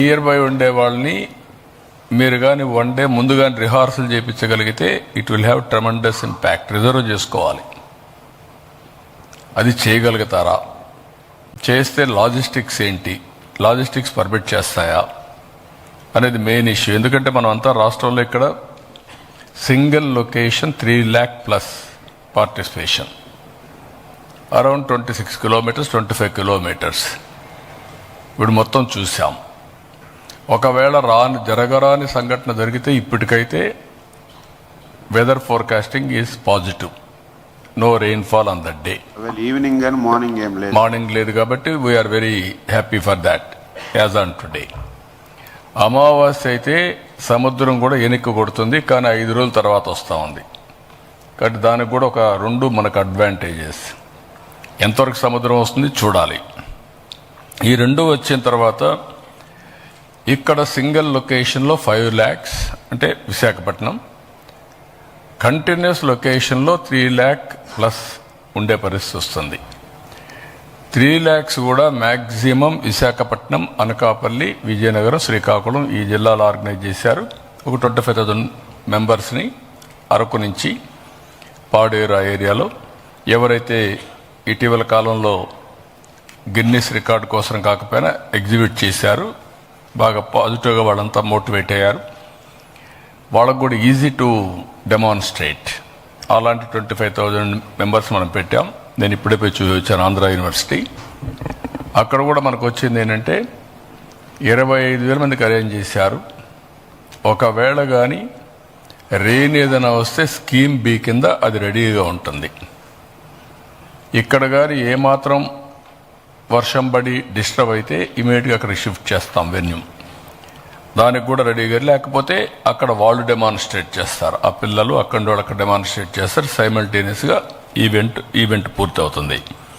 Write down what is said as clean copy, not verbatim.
Near by ఉండే వాళ్ళని మీరు కానీ వన్ డే ముందుగా రిహార్సల్ చేయించగలిగితే it will have tremendous impact. Reserve చేసుకోవాలి. అది చేయగలుగుతారా? చేస్తే లాజిస్టిక్స్ ఏంటి, లాజిస్టిక్స్ పర్మిట్ చేస్తాయా అనేది మెయిన్ ఇష్యూ. ఎందుకంటే మనం అంతా రాష్ట్రంలో ఇక్కడ single location 3 lakh plus participation, around 26 kilometers 25 kilometers ఇప్పుడు మొత్తం చూసాం. ఒకవేళ జరగరాని సంఘటన జరిగితే ఇప్పటికైతే weather forecasting is positive, no rainfall on that day. Evening and morning లేదు కాబట్టి we are very happy for that as on today. అమావాస్య అయితే సముద్రం కూడా ఎనిక్కి కొడుతుంది, కానీ 5 రోజుల తర్వాత వస్తూ ఉంది. కాబట్టి దానికి కూడా ఒక 2 మనకు అడ్వాంటేజెస్. ఎంతవరకు సముద్రం వస్తుంది చూడాలి. ఈ 2 వచ్చిన తర్వాత ఇక్కడ సింగిల్ లొకేషన్లో 5 lakhs అంటే విశాఖపట్నం, కంటిన్యూస్ లొకేషన్లో 3 lakh ప్లస్ ఉండే పరిస్థితి వస్తుంది. 3 lakhs కూడా మ్యాక్సిమం విశాఖపట్నం, అనకాపల్లి, విజయనగరం, శ్రీకాకుళం ఈ జిల్లాలో ఆర్గనైజ్ చేశారు. ఒక 25,000 మెంబర్స్ని అరకు నుంచి పాడేరు ఆ ఏరియాలో ఎవరైతే ఇటీవల కాలంలో గిన్నిస్ రికార్డు కోసం కాకపోయినా ఎగ్జిబిట్ చేశారు, బాగా పాజిటివ్గా వాళ్ళంతా మోటివేట్ అయ్యారు. వాళ్ళకు కూడా ఈజీ టు డెమాన్స్ట్రేట్. అలాంటి 25,000 మెంబర్స్ మనం పెట్టాం. నేను ఇప్పుడే పోయి చూపించాను ఆంధ్ర యూనివర్సిటీ. అక్కడ కూడా మనకు వచ్చింది ఏంటంటే 25,000 మందికి అరేంజ్ చేశారు. ఒకవేళ కానీ రెయిన్ ఏదైనా వస్తే స్కీమ్ బి కింద అది రెడీగా ఉంటుంది. ఇక్కడ కానీ ఏమాత్రం వర్షం పడి డిస్టర్బ్ అయితే ఇమీడియట్గా అక్కడ షిఫ్ట్ చేస్తాం వెన్యూ. దానికి కూడా రెడీగా, లేకపోతే అక్కడ వాళ్ళు డెమాన్స్ట్రేట్ చేస్తారు. ఆ పిల్లలు అక్కడ వాళ్ళు అక్కడ డెమాన్స్ట్రేట్ చేస్తారు. సైమల్టేనియస్గా ఈవెంట్ పూర్తి అవుతుంది.